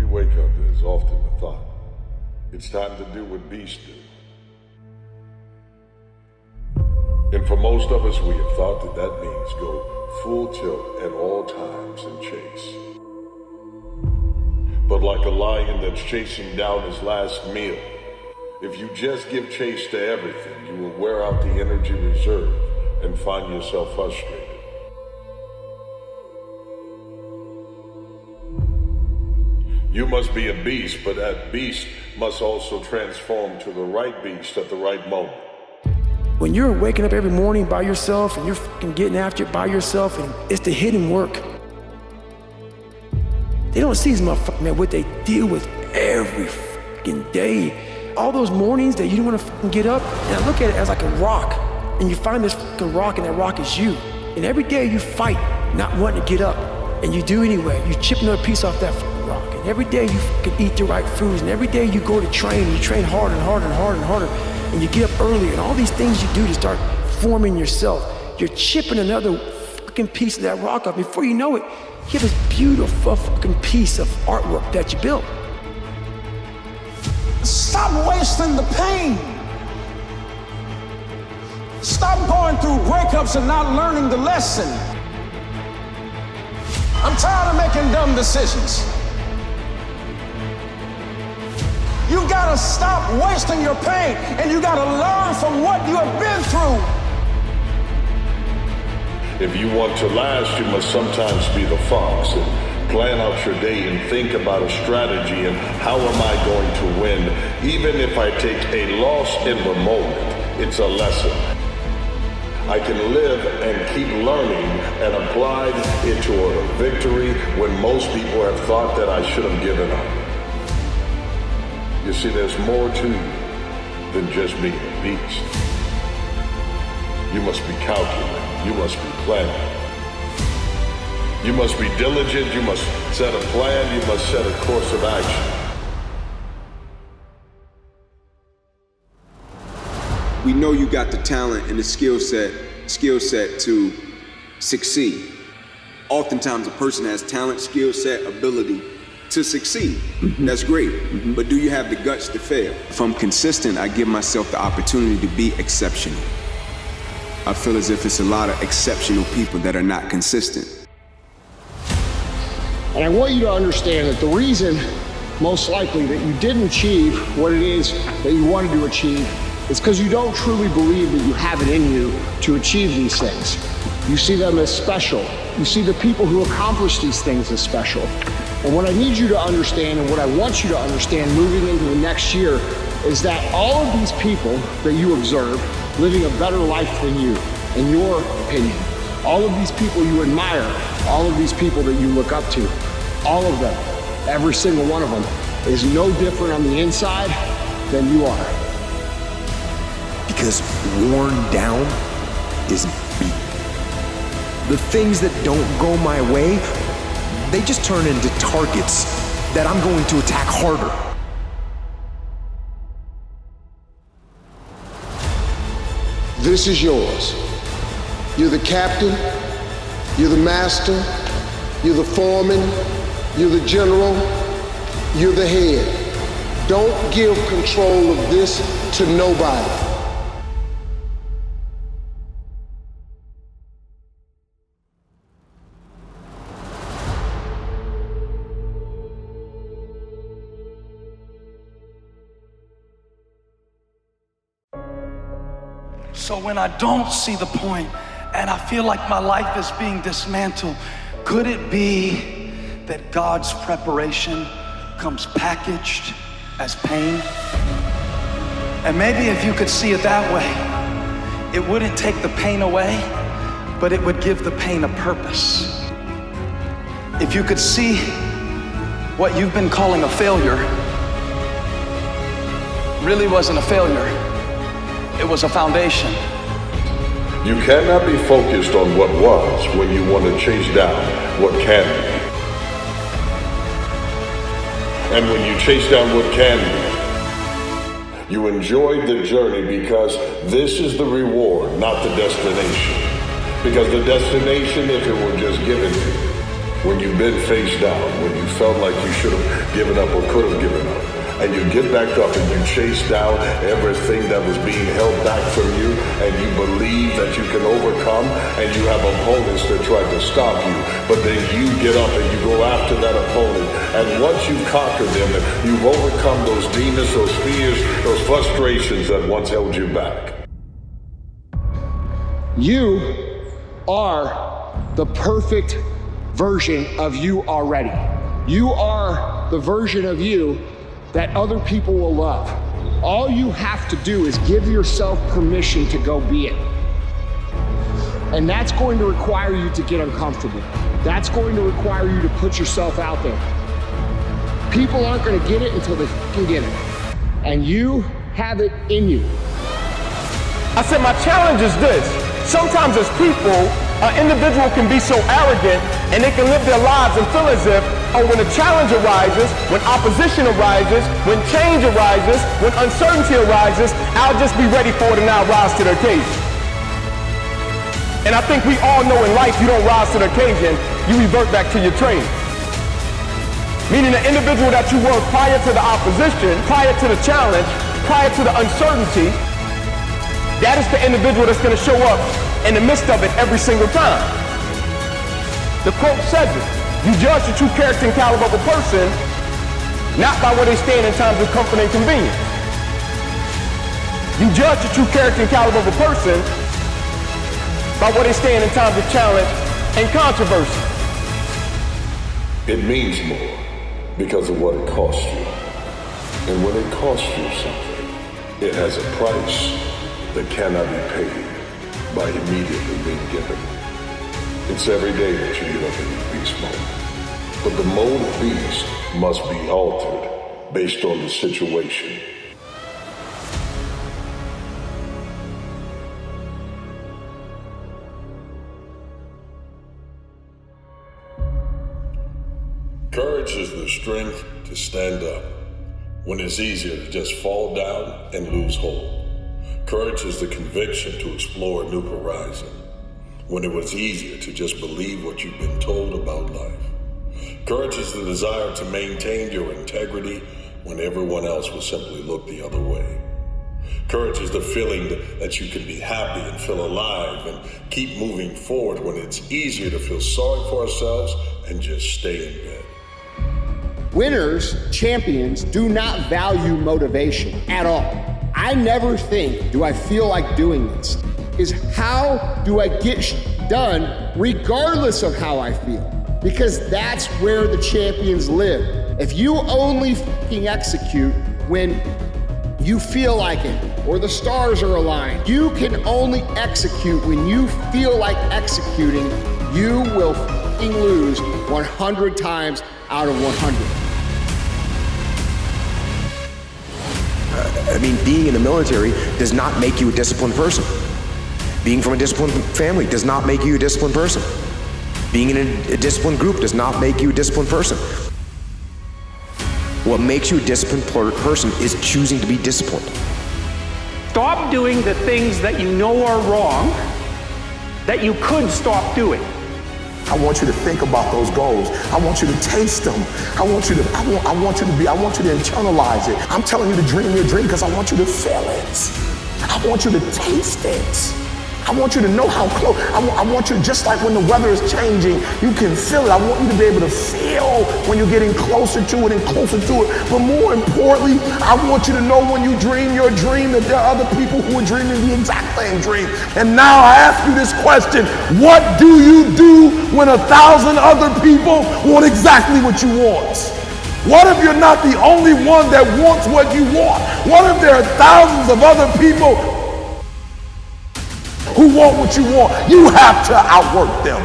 you wake up, there's often the thought, it's time to do what beasts do. And for most of us, we have thought that that means go full tilt at all times and chase. But like a lion that's chasing down his last meal, if you just give chase to everything, you will wear out the energy reserve and find yourself frustrated. You must be a beast, but that beast must also transform to the right beast at the right moment. When you're waking up every morning by yourself and you're fucking getting after it by yourself, and it's the hidden work. They don't see these motherfuckers, man, what they deal with every fucking day. All those mornings that you don't want to fucking get up, and I look at it as like a rock, and you find this fucking rock, and that rock is you. And every day you fight not wanting to get up, and you do anyway. You chip another piece off that fucking rock. And every day you fucking eat the right foods, and every day you go to train, and you train harder and harder and harder and harder, and you get up earlier, and all these things you do to start forming yourself. You're chipping another fucking piece of that rock off. Before you know it, you have this beautiful fucking piece of artwork that you built. Stop wasting the pain. Stop going through breakups and not learning the lesson. I'm tired of making dumb decisions. You gotta stop wasting your pain, and you gotta learn from what you have been through. If you want to last, you must sometimes be the fox and plan out your day and think about a strategy and how am I going to win. Even if I take a loss in the moment, it's a lesson. I can live and keep learning and apply it toward a victory when most people have thought that I should have given up. You see, there's more to you than just being a beast. You must be calculated. You must be planning. You must be diligent. You must set a plan. You must set a course of action. We know you got the talent and the skill set to succeed. Oftentimes a person has talent, skill set, ability to succeed. That's great. But do you have the guts to fail? If I'm consistent, I give myself the opportunity to be exceptional. I feel as if it's a lot of exceptional people that are not consistent. And I want you to understand that the reason, most likely, that you didn't achieve what it is that you wanted to achieve is because you don't truly believe that you have it in you to achieve these things. You see them as special. You see the people who accomplish these things as special. And what I need you to understand, and what I want you to understand moving into the next year, is that all of these people that you observe living a better life than you, in your opinion, all of these people you admire, all of these people that you look up to, all of them, every single one of them, is no different on the inside than you are. Because worn down isn't beat. The things that don't go my way, they just turn into targets that I'm going to attack harder. This is yours. You're the captain, you're the master, you're the foreman, you're the general, you're the head. Don't give control of this to nobody. So when I don't see the point and I feel like my life is being dismantled, could it be that God's preparation comes packaged as pain? And maybe if you could see it that way, it wouldn't take the pain away, but it would give the pain a purpose. If you could see what you've been calling a failure really wasn't a failure. It was a foundation. You cannot be focused on what was when you want to chase down what can be. And when you chase down what can be, you enjoy the journey because this is the reward, not the destination. Because the destination, if it were just given to you, when you've been face down, when you felt like you should have given up or could have given up, and you get back up and you chase down everything that was being held back from you, and you believe that you can overcome, and you have opponents that try to stop you, but then you get up and you go after that opponent, and once you've conquered them, you've overcome those demons, those fears, those frustrations that once held you back. You are the perfect version of you already. You are the version of you that other people will love. All you have to do is give yourself permission to go be it. And that's going to require you to get uncomfortable. That's going to require you to put yourself out there. People aren't going to get it until they can get it. And you have it in you. I said my challenge is this. Sometimes as people, an individual can be so arrogant and they can live their lives and feel as if, oh, when a challenge arises, when opposition arises, when change arises, when uncertainty arises, I'll just be ready for it and I'll rise to the occasion. And I think we all know in life you don't rise to the occasion, you revert back to your training. Meaning the individual that you were prior to the opposition, prior to the challenge, prior to the uncertainty, that is the individual that's going to show up in the midst of it every single time. The quote says it. You judge the true character and caliber of a person not by where they stand in times of comfort and convenience. You judge the true character and caliber of a person by where they stand in times of challenge and controversy. It means more because of what it costs you. And when it costs you something, it has a price that cannot be paid by immediately being given. It's every day that you get up in your beast mode. But the mode of beast must be altered based on the situation. Courage is the strength to stand up when it's easier to just fall down and lose hold. Courage is the conviction to explore a new horizon when it was easier to just believe what you've been told about life. Courage is the desire to maintain your integrity when everyone else will simply look the other way. Courage is the feeling that you can be happy and feel alive and keep moving forward when it's easier to feel sorry for ourselves and just stay in bed. Winners, champions, do not value motivation at all. I never think, do I feel like doing this? Is how do I get done regardless of how I feel? Because that's where the champions live. If you only fucking execute when you feel like it or the stars are aligned, you can only execute when you feel like executing, you will fucking lose 100 times out of 100. I mean, being in the military does not make you a disciplined person. Being from a disciplined family does not make you a disciplined person. Being in a disciplined group does not make you a disciplined person. What makes you a disciplined person is choosing to be disciplined. Stop doing the things that you know are wrong that you could stop doing. I want you to think about those goals. I want you to taste them. I want you to internalize it. I'm telling you to dream your dream because I want you to feel it. I want you to taste it. I want you to know how close. I want you, just like when the weather is changing, you can feel it. I want you to be able to feel when you're getting closer to it and closer to it. But more importantly, I want you to know when you dream your dream that there are other people who are dreaming the exact same dream. And now I ask you this question: what do you do when 1,000 other people want exactly what you want? What if you're not the only one that wants what you want? What if there are thousands of other people who want what you want? You have to outwork them.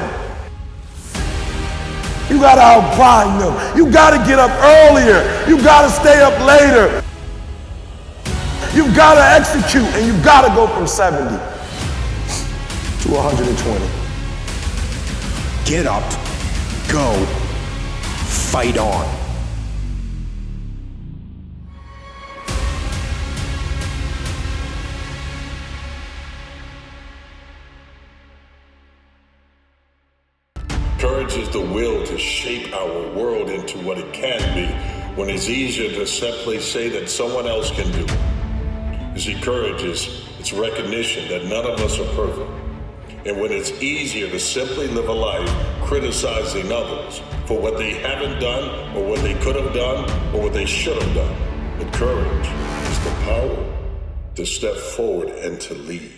You got to outgrind them. You got to get up earlier. You got to stay up later. You got to execute, and you got to go from 70 to 120. Get up, go, fight on. Courage is the will to shape our world into what it can be when it's easier to simply say that someone else can do it. You see, courage is it's recognition that none of us are perfect. And when it's easier to simply live a life criticizing others for what they haven't done or what they could have done or what they should have done. But courage is the power to step forward and to lead.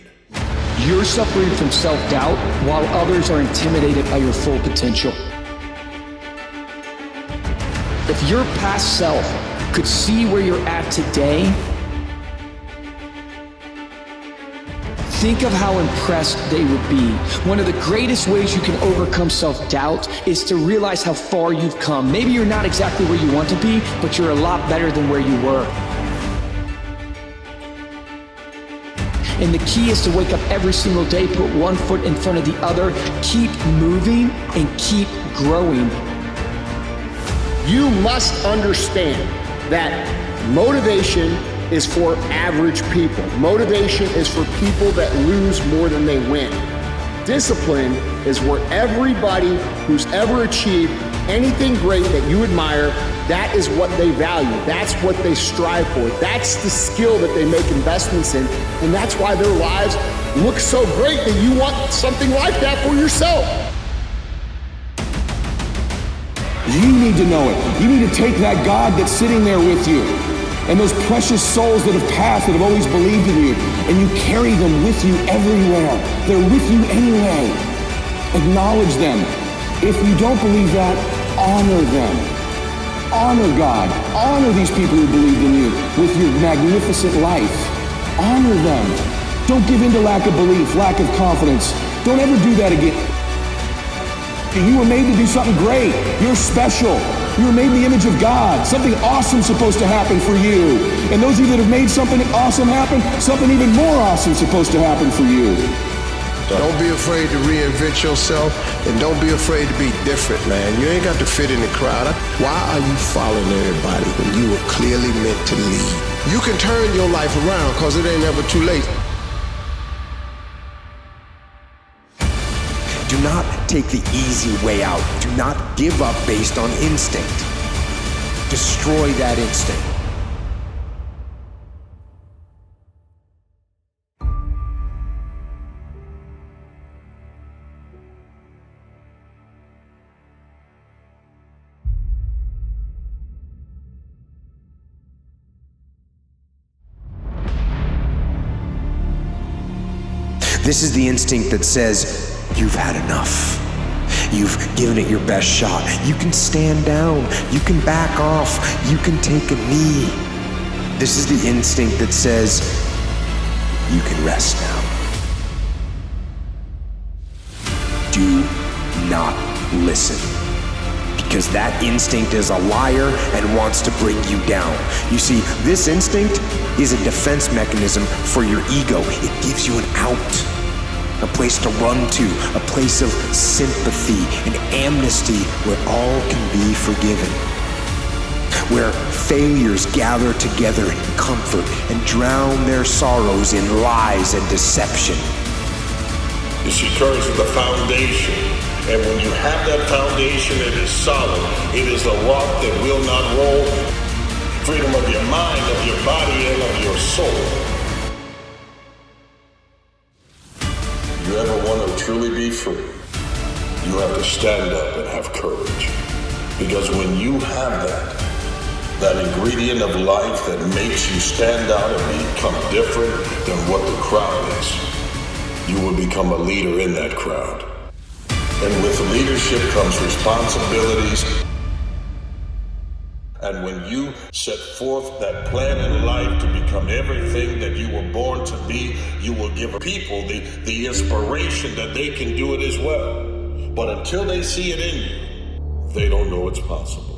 You're suffering from self-doubt while others are intimidated by your full potential. If your past self could see where you're at today, think of how impressed they would be. One of the greatest ways you can overcome self-doubt is to realize how far you've come. Maybe you're not exactly where you want to be, but you're a lot better than where you were. And the key is to wake up every single day, put one foot in front of the other, keep moving and keep growing. You must understand that motivation is for average people. Motivation is for people that lose more than they win. Discipline is where everybody who's ever achieved anything great that you admire, that is what they value. That's what they strive for. That's the skill that they make investments in. And that's why their lives look so great that you want something like that for yourself. You need to know it. You need to take that God that's sitting there with you and those precious souls that have passed, that have always believed in you, and you carry them with you everywhere. They're with you anyway. Acknowledge them. If you don't believe that, honor them. Honor God. Honor these people who believed in you with your magnificent life. Honor them. Don't give in to lack of belief, lack of confidence. Don't ever do that again. You were made to do something great. You're special. You were made in the image of God. Something awesome's supposed to happen for you. And those of you that have made something awesome happen, something even more awesome's supposed to happen for you. Don't be afraid to reinvent yourself, and don't be afraid to be different, man. You ain't got to fit in the crowd. Why are you following everybody when you were clearly meant to lead? You can turn your life around, because it ain't ever too late. Do not take the easy way out. Do not give up based on instinct. Destroy that instinct. This is the instinct that says, you've had enough. You've given it your best shot. You can stand down. You can back off. You can take a knee. This is the instinct that says, you can rest now. Do not listen. Because that instinct is a liar and wants to bring you down. You see, this instinct is a defense mechanism for your ego. It gives you an out. A place to run to, a place of sympathy and amnesty where all can be forgiven. Where failures gather together in comfort and drown their sorrows in lies and deception. You see, courage is the foundation. And when you have that foundation, it is solid. It is a rock that will not roll. Freedom of your mind, of your body, and of your soul. You ever want to truly be free, you have to stand up and have courage. Because when you have that ingredient of life that makes you stand out and become different than what the crowd is, you will become a leader in that crowd. And with leadership comes responsibilities. And when you set forth that plan in life to become everything that you were born to be, you will give people the inspiration that they can do it as well. But until they see it in you, they don't know it's possible.